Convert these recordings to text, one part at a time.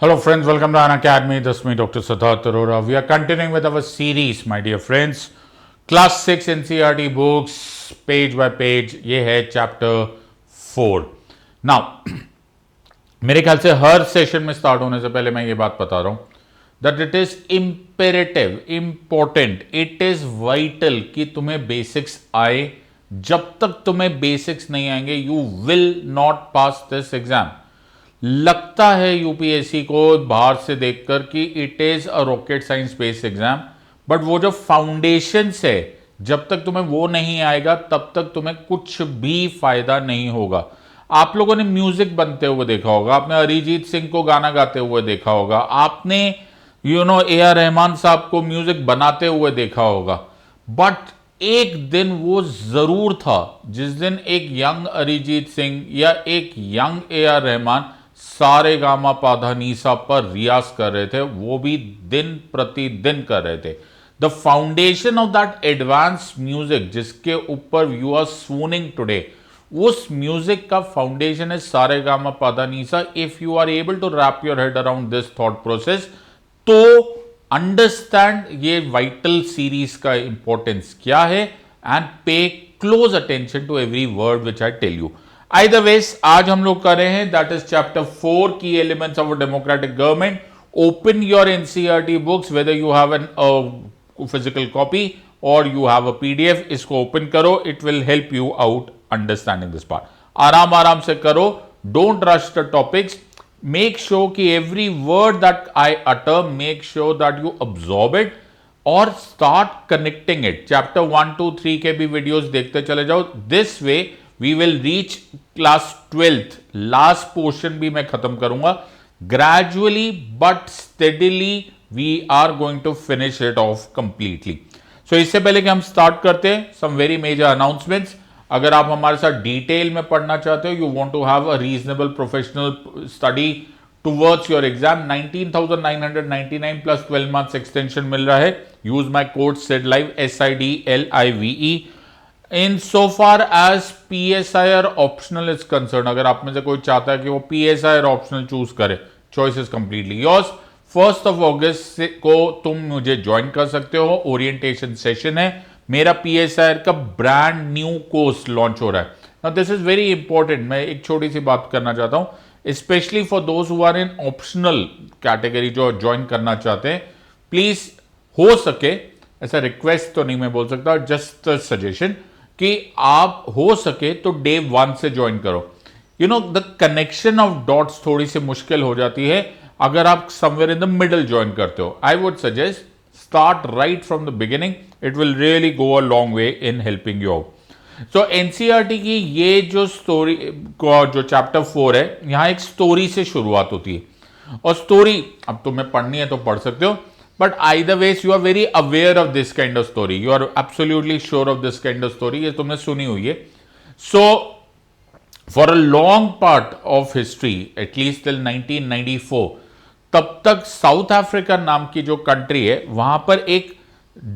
Hello friends, welcome to An Academy. This is me, Dr. Siddharth Arora. We are continuing with our series, my dear friends. Class 6 NCERT books, page by page. ये है chapter 4. Now, मेरे ख्याल से हर session में start होने से पहले मैं ये बात बता रहा हूँ that it is imperative, important, it is vital कि तुम्हें बेसिक्स आए. जब तक तुम्हें बेसिक्स नहीं आएंगे, you will not pass this exam. लगता है यूपीएससी को बाहर से देखकर कि it is a rocket science based exam, but वो जो फाउंडेशन है, जब तक तुम्हें वो नहीं आएगा तब तक तुम्हें कुछ भी फायदा नहीं होगा. आप लोगों ने म्यूजिक बनते हुए देखा होगा, आपने अरिजीत सिंह को गाना गाते हुए देखा होगा, आपने ए आर रहमान साहब को म्यूजिक बनाते हुए देखा होगा, बट एक दिन वो जरूर था जिस दिन एक यंग अरिजीत सिंह या एक यंग ए आर रहमान सारे गामा पाधा नीसा पर रियाज कर रहे थे, वो भी दिन प्रतिदिन कर रहे थे. The foundation of that advance music जिसके ऊपर यू आर swooning टुडे, उस म्यूजिक का फाउंडेशन है सारे गामा पाधा नीसा. If you are able to wrap your head around this thought process, तो अंडरस्टैंड ये वाइटल सीरीज का इंपॉर्टेंस क्या है and pay close attention to every word which I tell you. Either ways, आज हम लोग कर रहे हैं दैट इज चैप्टर 4 की elements of a democratic government. Open your NCERT books, whether you have an physical copy और you have a PDF. इसको open करो, it will help you out understanding this part. आराम आराम से करो, don't rush the topics. Make sure कि every word that I utter, make sure that you absorb it और start connecting it. Chapter 1, 2, 3 के भी वीडियोस देखते चले जाओ. This way we will reach class 12th. Last portion भी मैं खत्म करूंगा. Gradually but steadily we are going to finish it off completely. So इससे पहले कि हम स्टार्ट करते हैं, सम वेरी मेजर अनाउंसमेंट्स. अगर आप हमारे साथ डिटेल में पढ़ना चाहते हो, you want to have a reasonable professional study towards your exam, 19,999 plus 12 months extension मिल रहा है. Use my code SIDLIVE SIDLIVE. In so far as PSIR optional is concern, अगर आप में से कोई चाहता है कि वो PSIR ऑप्शनल चूज करे, चॉइस इज कंप्लीटली योर्स. 1 अगस्त को तुम मुझे ज्वाइन कर सकते हो. ओरिएंटेशन सेशन है. मेरा PSIR का ब्रांड न्यू कोर्स लॉन्च हो रहा है. Now this is very important. मैं एक छोटी सी बात करना चाहता हूं, specially for those who are in optional category, जो ज्वाइन करना चाहते हैं. प्लीज हो सके, ऐसा रिक्वेस्ट तो नहीं मैं बोल सकता, जस्ट सजेशन कि आप हो सके तो डे 1 से ज्वाइन करो. द कनेक्शन ऑफ डॉट्स थोड़ी सी मुश्किल हो जाती है अगर आप somewhere in the middle join करते हो. I would suggest start right from the beginning. It will really go a long way in helping you out. So NCERT की ये जो स्टोरी, जो चैप्टर 4 है, यहां एक स्टोरी से शुरुआत होती है. और स्टोरी अब तुम्हें पढ़नी है तो पढ़ सकते हो, but either ways you are very aware of this kind of story, you are absolutely sure of this kind of story, ये तुमने सुनी हुई है. So for a long part of history, at least till 1994, तब तक south Africa नाम की जो कंट्री है, वहां पर एक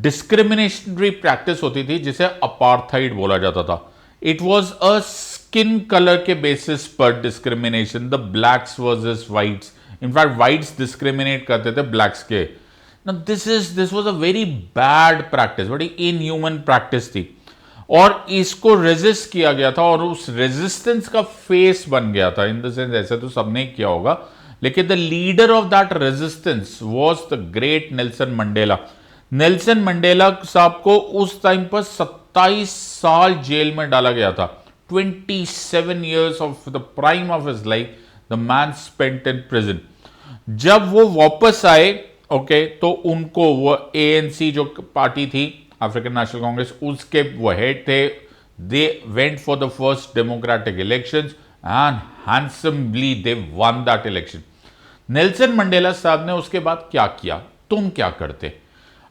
डिस्क्रिमिनेशनरी प्रैक्टिस होती थी जिसे अपार्थाइड बोला जाता था. It was a skin colour के बेसिस पर discrimination, the blacks versus whites. In fact whites discriminate करते थे ब्लैक्स के. Now this was a very bad practice, बड़ी inhuman practice थी, और इसको रेजिस्ट किया गया था और उस रेजिस्टेंस का फेस बन गया था. इन द सेंस, ऐसे तो सबने किया होगा, लेकिन the leader of that resistance was the great Nelson Mandela. Nelson Mandela साहब को उस टाइम पर 27 साल जेल में डाला गया था. 27 years of the prime of his life the man spent in prison. जब वो वापस आए, ओके, तो उनको वो ANC जो पार्टी थी, अफ्रीकन नेशनल कांग्रेस, उसके वो हेड थे. They went for the first democratic elections and handsomely they one that election. Nelson Mandela साहब ने उसके बाद क्या किया? तुम क्या करते?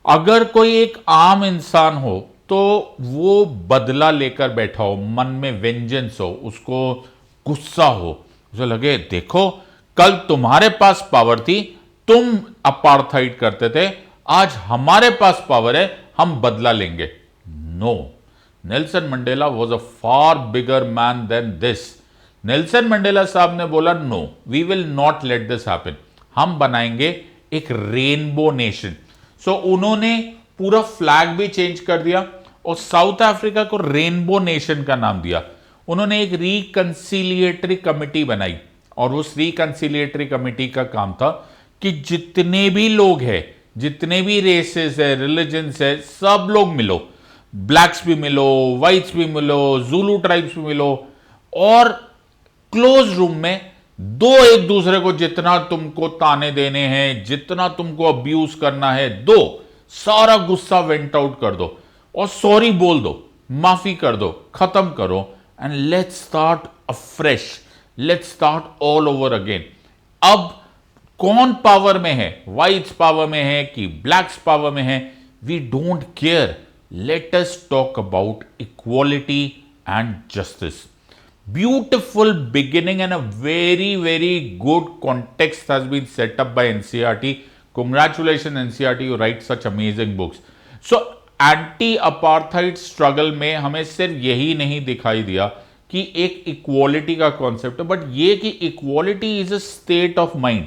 अगर कोई एक आम इंसान हो तो वो बदला लेकर बैठा हो, मन में वेंजेंस हो, उसको गुस्सा हो, उसे लगे देखो कल तुम्हारे पास पावर थी, तुम अपार्थाइड करते थे, आज हमारे पास पावर है, हम बदला लेंगे. No, Nelson Mandela was a far bigger man than this. Nelson Mandela साहब ने बोला no, we will not let this happen. हम बनाएंगे एक रेनबो नेशन। सो उन्होंने पूरा फ्लैग भी चेंज कर दिया और साउथ अफ्रीका को रेनबो नेशन का नाम दिया। उन्होंने एक रिकंसिलिएटरी कमिटी बनाई और उस रिकंसिलिएटरी कमिटी का काम था कि जितने भी लोग हैं, जितने भी रेसेस है, रिलीजन्स है, सब लोग मिलो, ब्लैक्स भी मिलो, व्हाइट्स भी मिलो, जुलू ट्राइब्स भी मिलो, और क्लोज रूम में दो एक दूसरे को जितना तुमको ताने देने हैं, जितना तुमको अब्यूज करना है, दो, सारा गुस्सा वेंट आउट कर दो और सॉरी बोल दो, माफी कर दो, खत्म करो, and let's start afresh, let's start all over again. अब कौन पावर में है, व्हाइट्स पावर में है कि ब्लैक्स पावर में है, we don't care, let us talk about equality and justice. Beautiful beginning and a very good context has been set up by NCERT. Congratulations NCERT, you write such amazing books. So anti apartheid struggle में हमें सिर्फ यही नहीं दिखाई दिया कि एक equality का कॉन्सेप्ट है, बट ये कि equality is a state of mind.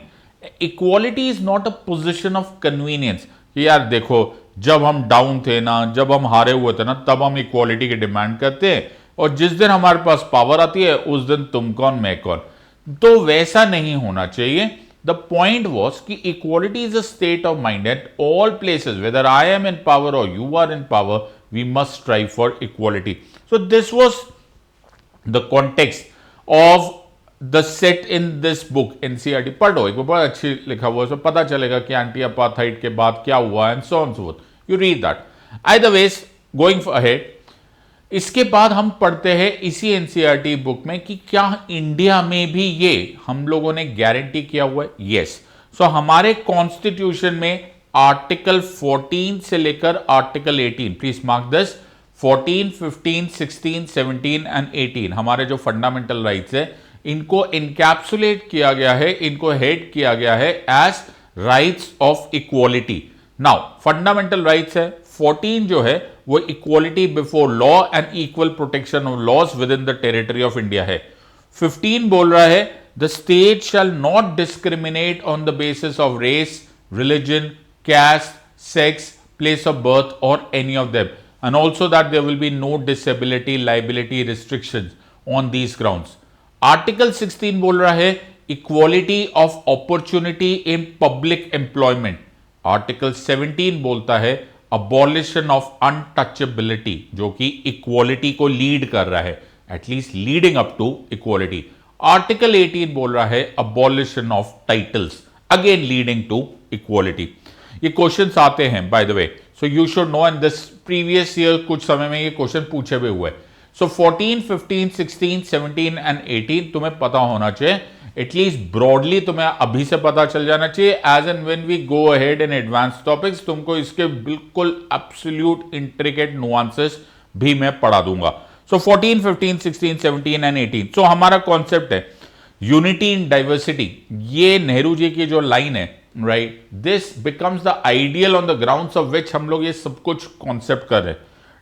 Equality is not a position of convenience कि यार देखो जब हम डाउन थे ना, जब हम हारे हुए थे ना, तब हम इक्वालिटी की डिमांड करते हैं, और जिस दिन हमारे पास पावर आती है उस दिन तुम कौन मैं कौन। तो वैसा नहीं होना चाहिए। द पॉइंट वॉज कि equality is a state of mind at all places, whether I am in power और you are in power, we must strive for equality. So this was the context of the set in this book NCERT. पढ़ो, एक बहुत अच्छी लिखा हुआ है, पता चलेगा कि एंटी अपार्थाइड के बाद क्या हुआ and so on so fourth. You read that. Either ways going ahead, इसके बाद हम पढ़ते हैं इसी एनसीईआरटी बुक में कि क्या इंडिया में भी ये हम लोगों ने गारंटी किया हुआ है। यस। सो हमारे कॉन्स्टिट्यूशन में आर्टिकल 14 से लेकर article 18, please mark this, 14, 15, 16, 17 and 18 हमारे जो फंडामेंटल राइट्स है, इनको इनकैप्सुलेट किया गया है, इनको हेड किया गया है as rights of equality. Now fundamental rights है 14 जो है वो equality before law and equal protection of laws within the territory of India है। 15 बोल रहा है the state shall not discriminate on the basis of race, religion, caste, sex, place of birth or any of them, and also that there will be no disability liability restrictions on these grounds. Article 16 बोल रहा है equality of opportunity in public employment. Article 17 बोलता है abolition of untouchability, जो कि equality को lead कर रहा है, at least leading up to equality. Article 18 बोल रहा है abolition of titles, again leading to equality. ये क्वेश्चंस आते हैं by the way, so you should know, and this previous year कुछ समय में ये क्वेश्चन पूछे हुए हुए। सो 14, 15, 16, 17 एंड 18 तुम्हें पता होना चाहिए, एटलीस्ट ब्रॉडली तुम्हें अभी से पता चल जाना चाहिए। As and when we go ahead in advance topics तुमको इसके बिल्कुल एब्सोल्यूट इंट्रिकेट नुआंसेस भी मैं पढ़ा दूंगा। सो 14, 15, 16, 17 एंड 18। सो हमारा कॉन्सेप्ट है यूनिटी इन डाइवर्सिटी। ये नेहरू जी की जो लाइन है, right, this becomes the ideal on the grounds of which हम लोग ये सब कुछ कॉन्सेप्ट कर रहे हैं।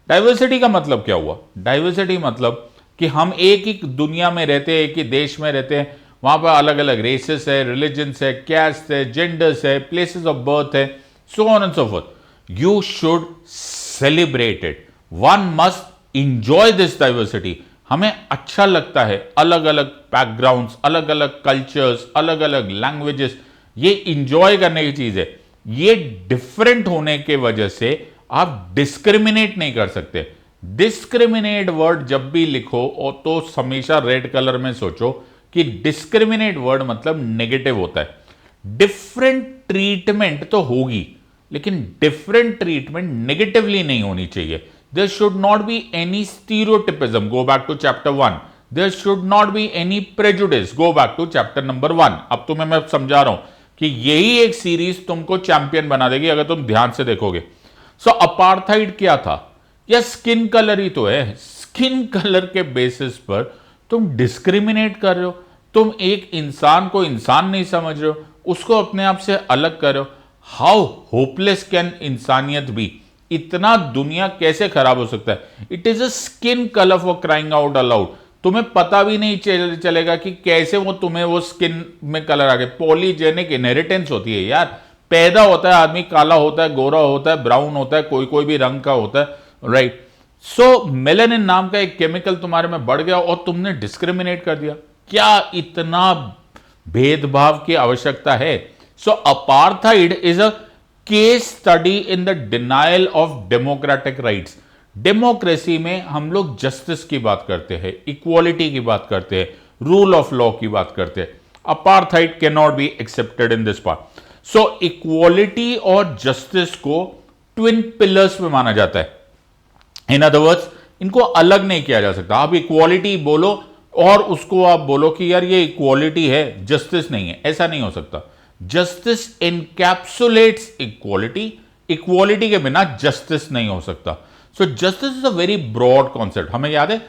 डाइवर्सिटी का मतलब क्या हुआ? डाइवर्सिटी मतलब कि हम एक ही दुनिया में रहते हैं, एक ही देश में रहते हैं, वहां पर अलग अलग रेसेस है, रिलीजन्स है, कैस्ट है, जेंडर्स है, प्लेसेस ऑफ बर्थ है, so on and so fourth. You should celebrate it, one must enjoy this diversity. हमें अच्छा लगता है अलग अलग बैकग्राउंड्स, अलग अलग कल्चर्स, अलग अलग लैंग्वेजेस, ये इंजॉय करने की चीज है। ये डिफरेंट होने के वजह से आप डिस्क्रिमिनेट नहीं कर सकते। डिस्क्रिमिनेट वर्ड जब भी लिखो और तो हमेशा रेड कलर में सोचो कि डिस्क्रिमिनेट वर्ड मतलब नेगेटिव होता है। डिफरेंट ट्रीटमेंट तो होगी, लेकिन डिफरेंट ट्रीटमेंट नेगेटिवली नहीं होनी चाहिए। There should not be any stereotypism, go back to chapter 1। There should not be any prejudice, go back to chapter number 1। अब तुम्हें मैं समझा रहा हूं कि यही एक सीरीज तुमको चैंपियन बना देगी अगर तुम ध्यान से देखोगे। सो अपार्थाइड क्या था? या स्किन कलर ही तो है। स्किन कलर के बेसिस पर तुम डिस्क्रिमिनेट कर रहे हो, तुम एक इंसान को इंसान नहीं समझ रहे हो, उसको अपने आप से अलग कर रहे हो। हाउ होपलेस कैन इंसानियत बी? इतना दुनिया कैसे खराब हो सकता है? It is a skin colour for crying out allowed. तुम्हें पता भी नहीं चलेगा कि कैसे वो तुम्हें वो स्किन में कलर आ गए। पॉलीजेनिक इनहेरिटेंस होती है यार, पैदा होता है आदमी, काला होता है, गोरा होता है, ब्राउन होता है, कोई कोई भी रंग का होता है, राइट। सो मेलानिन नाम का एक केमिकल तुम्हारे में बढ़ गया और तुमने डिस्क्रिमिनेट कर दिया। क्या इतना भेदभाव की आवश्यकता है? So apartheid is a case study in the denial of democratic rights. Democracy में हम लोग जस्टिस की बात करते हैं, इक्वालिटी की बात करते हैं, रूल ऑफ लॉ की बात करते हैं। Apartheid can not be accepted in this part. So equality और जस्टिस को ट्विन पिलर्स में माना जाता है। इन अदर वर्ड्स, इनको अलग नहीं किया जा सकता। आप इक्वालिटी बोलो और उसको आप बोलो कि यार ये इक्वालिटी है, जस्टिस नहीं है, ऐसा नहीं हो सकता। जस्टिस इनकैप्सुलेट्स इक्वालिटी, इक्वालिटी के बिना जस्टिस नहीं हो सकता। So justice is a very broad concept. हमें याद है,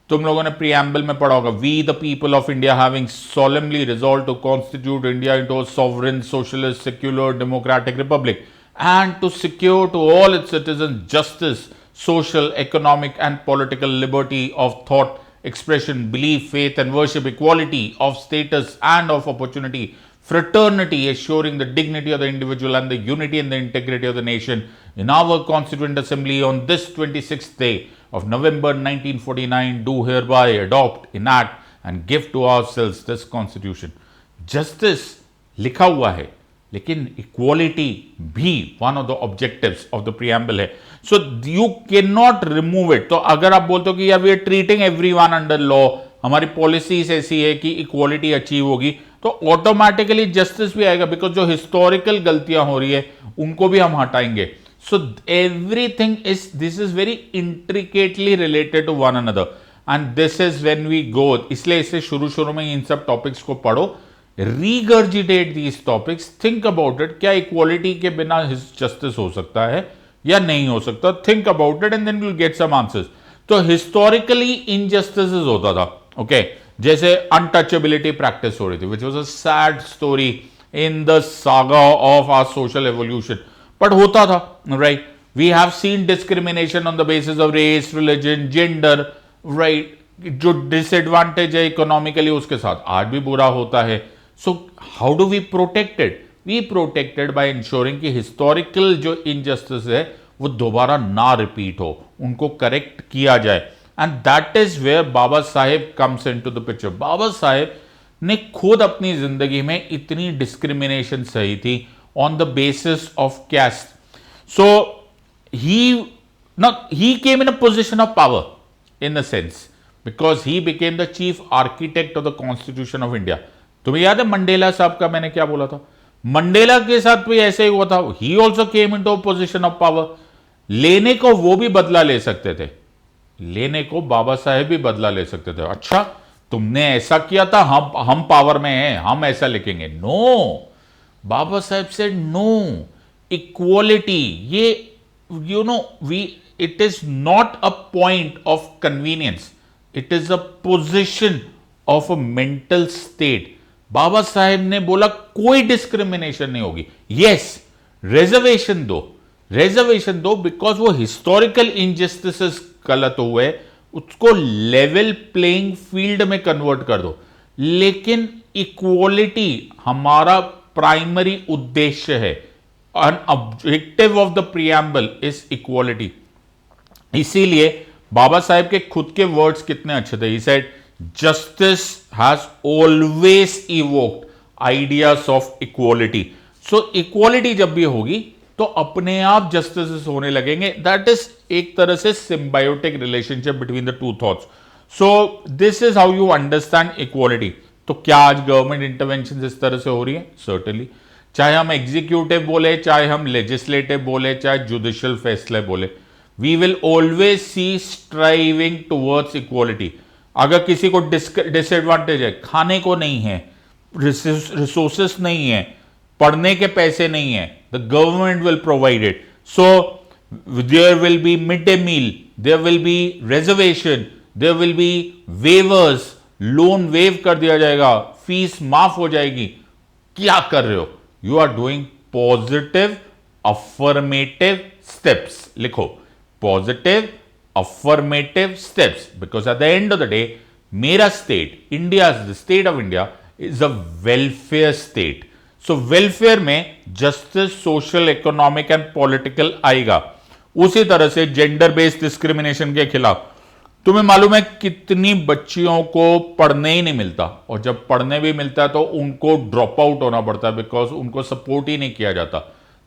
तुम लोगों ने प्रीएम्बल में पढ़ा होगा, we the people of India having solemnly resolved to constitute India into a sovereign, socialist, secular, democratic republic and to secure to all its citizens justice, social, economic and political liberty of thought, expression, belief, faith and worship, equality of status and of opportunity, fraternity, assuring the dignity of the individual and the unity and the integrity of the nation. In our Constituent Assembly on this 26th day of November 1949, do hereby adopt, enact and give to ourselves this Constitution. Justice लिखा हुआ है, लेकिन equality भी one of the objectives of the preamble है। So you can not remove it. तो अगर आप बोलते हो कि यार we are treating everyone under law, हमारी पॉलिसीज ऐसी है कि इक्वालिटी अचीव होगी, तो ऑटोमेटिकली जस्टिस भी आएगा, बिकॉज जो हिस्टोरिकल गलतियां हो रही है उनको भी हम हटाएंगे। So everything is, this is very intricately related to one another and this is when we go. इसलिए इसे शुरू में इन सब टॉपिक्स को पढ़ो, regurgitate these topics, think about it, क्या इक्वालिटी के बिना जस्टिस हो सकता है या नहीं हो सकता? Think about it and then will get some answers. तो हिस्टोरिकली इनजस्टिसेस होता था, ओके, जैसे अनटचेबिलिटी प्रैक्टिस हो रही थी, which was a sad story in the saga of our social evolution, but होता था, right. We have seen discrimination on the basis of race, religion, gender, right. जो disadvantage है इकोनॉमिकली उसके साथ आज भी बुरा होता है। So how do we protect it? We protected by ensuring कि हिस्टोरिकल जो इनजस्टिस है वो दोबारा ना रिपीट हो, उनको करेक्ट किया जाए। And that is where Baba Saheb comes into the picture. Baba Saheb ने खुद अपनी जिंदगी में इतनी डिस्क्रिमिनेशन सही थी on the basis of caste. So he came in a position of power in a sense because he became the chief architect of the Constitution of India. तुम्हें याद है मंडेला साहब का मैंने क्या बोला था? मंडेला के साथ भी ऐसे ही हुआ था। He also came into a position of power. लेने को वो भी बदला ले सकते थे, लेने को बाबा साहेब भी बदला ले सकते थे। अच्छा तुमने ऐसा किया था, हम पावर में हैं, हम ऐसा लिखेंगे। नो, बाबा साहेब से नो, इक्वालिटी, ये you know we, it is not a point of convenience, it is a position of a mental state. Baba Saheb ने बोला कोई डिस्क्रिमिनेशन नहीं होगी। यस, रिजर्वेशन दो, रिजर्वेशन दो, बिकॉज वो हिस्टोरिकल इनजस्टिसेस गलत हुए, उसको लेवल प्लेइंग फील्ड में कन्वर्ट कर दो। लेकिन इक्वालिटी हमारा प्राइमरी उद्देश्य है। An objective of the preamble is equality. इसीलिए बाबा साहेब के खुद के वर्ड्स कितने अच्छे थे। He said, justice has always evoked ideas of equality. So equality जब भी होगी तो अपने आप जस्टिस होने लगेंगे। That is एक तरह से symbiotic relationship between the two thoughts. So this is how you understand equality. तो क्या आज गवर्नमेंट इंटरवेंशन इस तरह से हो रही है? Certainly. चाहे हम एग्जीक्यूटिव बोले, चाहे हम लेजिस्लेटिव बोले, चाहे जुडिशियल फैसले बोले, we will always see striving towards equality. अगर किसी को डिसएडवांटेज है, खाने को नहीं है, रिसोर्सेस नहीं है, पढ़ने के पैसे नहीं है, the government will provide it. So there will be mid day meal, there will be reservation, there will be waivers, loan waive कर दिया जाएगा, फीस माफ हो जाएगी। क्या कर रहे हो? You are doing positive affirmative steps. लिखो positive affirmative steps, because at the end of the day मेरा state, India, the state of India is a welfare state. So welfare में justice, social, economic and political आएगा. उसी तरह से gender based discrimination के खिलाफ. तुम्हें मालूम है कितनी बच्चियों को पढ़ने ही नहीं मिलता, और जब पढ़ने भी मिलता है तो उनको ड्रॉप आउट होना पड़ता है बिकॉज उनको सपोर्ट ही नहीं किया जाता.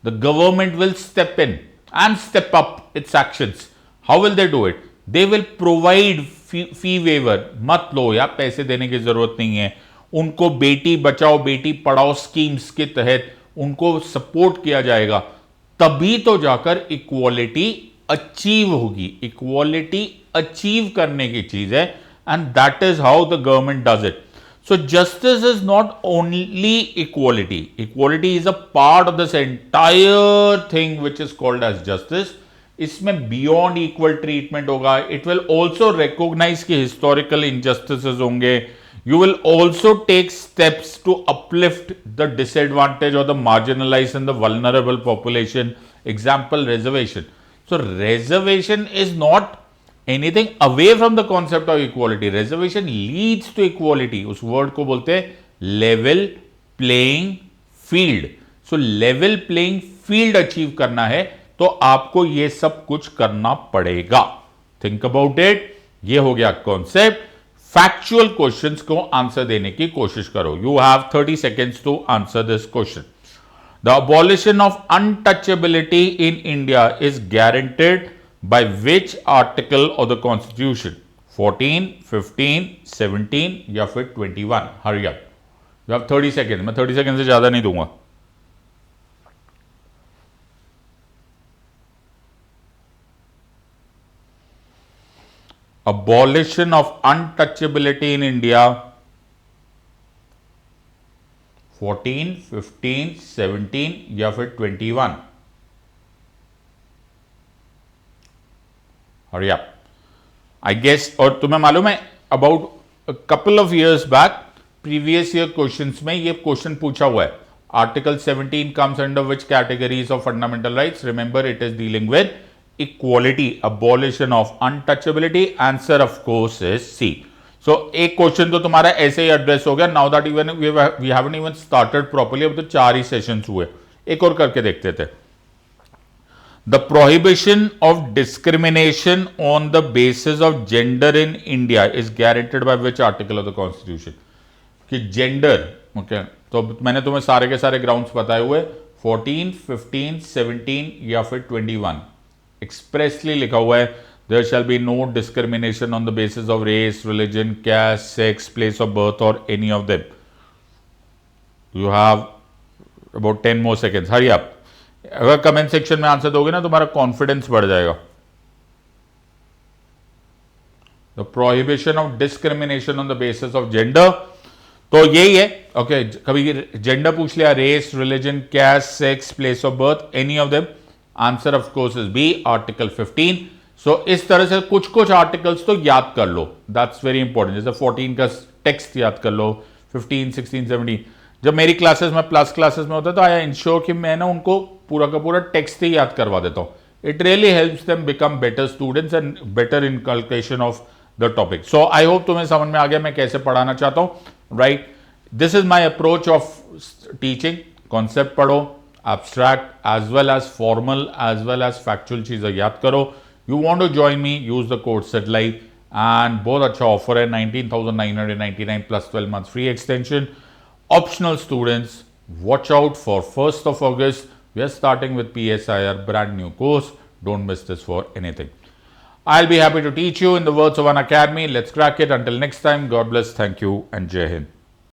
The government will step in and step up its actions. How will they do it? They will provide fee waiver. मत लो यार, पैसे देने की जरूरत नहीं है. उनको बेटी बचाओ बेटी पढ़ाओ स्कीम्स के तहत उनको सपोर्ट किया जाएगा. तभी तो जाकर इक्वालिटी अचीव होगी. इक्वालिटी अचीव करने की चीज है, and that is how the government does it. So justice is not only equality. Equality is a part of this entire thing which is called as justice. इसमें beyond equal treatment होगा. It will also recognise कि historical injustices होंगे. You will also take steps to uplift the disadvantaged or the marginalized and the vulnerable population. Example, reservation. So reservation is not anything away from the concept of equality. Reservation leads to equality. उस word को बोलते हैं level playing field. So level playing field achieve करना है तो आपको ये सब कुछ करना पड़ेगा. Think about it. ये हो गया concept. फैक्चुअल क्वेश्चंस को आंसर देने की कोशिश करो. You have 30 seconds to answer this question. The abolition of untouchability in India is guaranteed by which article of the constitution? 14, 15, 17 या फिर 21? Hurry up. You have 30 second. मैं 30 सेकेंड से ज्यादा नहीं दूंगा. Abolition of untouchability in India. 14, 15, 17 या फिर 21? Hurry up. I guess. और तुम्हें मालूम है about a couple of years back previous year questions में ये क्वेश्चन पूछा हुआ है. Article 17 comes under which categories of fundamental rights? Remember, it is dealing with equality. Abolition of untouchability. Answer of course is C. So एक question तो तुम्हारा ऐसे ही एड्रेस हो गया. Now that even we haven't even started properly. अब तो 4 ही sessions हुए. एक और करके देखते थे. The prohibition of discrimination on the basis of gender in India is guaranteed by which article of the constitution? कि जेंडर, ओके, तो मैंने तुम्हें सारे के सारे ग्राउंड्स बताए हुए. 14, 15, 17 या फिर 21. एक्सप्रेसली लिखा हुआ है there shall be no discrimination on the basis of race, religion, caste, sex, place of birth और any of them. You have about 10 more seconds. Hurry up. अगर कमेंट सेक्शन में आंसर दोगे ना तुम्हारा कॉन्फिडेंस बढ़ जाएगा. The prohibition of discrimination on the basis of gender, तो यही है. ओके, कभी जेंडर पूछ लिया, race, religion, caste, sex, place of birth, any of them. Answer of course is B, article 15. सो इस तरह से कुछ कुछ आर्टिकल्स तो याद कर लो. That's very important. जैसे 14 का टेक्स्ट याद कर लो. 15, 16, 17. जब मेरी क्लासेस में प्लस क्लासेस में होता है तो आई इंश्योर कि मैं ना उनको पूरा का पूरा टेक्स्ट ही याद करवा देता हूँ. It really helps them become better students and better inculcation of the topic. So I hope तुम्हें समझ में आ गया मैं कैसे पढ़ाना चाहता हूँ. Right, this is my approach of teaching. Concept पढ़ो, abstract as well as formal as well as factual चीजें याद करो. You want to join me, use the code SETLIVE and बहुत अच्छा ऑफर है. 19,999 plus 12 months free extension. Optional students, watch out for 1st of August. We are starting with PSIR, brand new course. Don't miss this for anything. I'll be happy to teach you in the words of an academy. Let's crack it. Until next time, God bless, thank you and Jai Hind.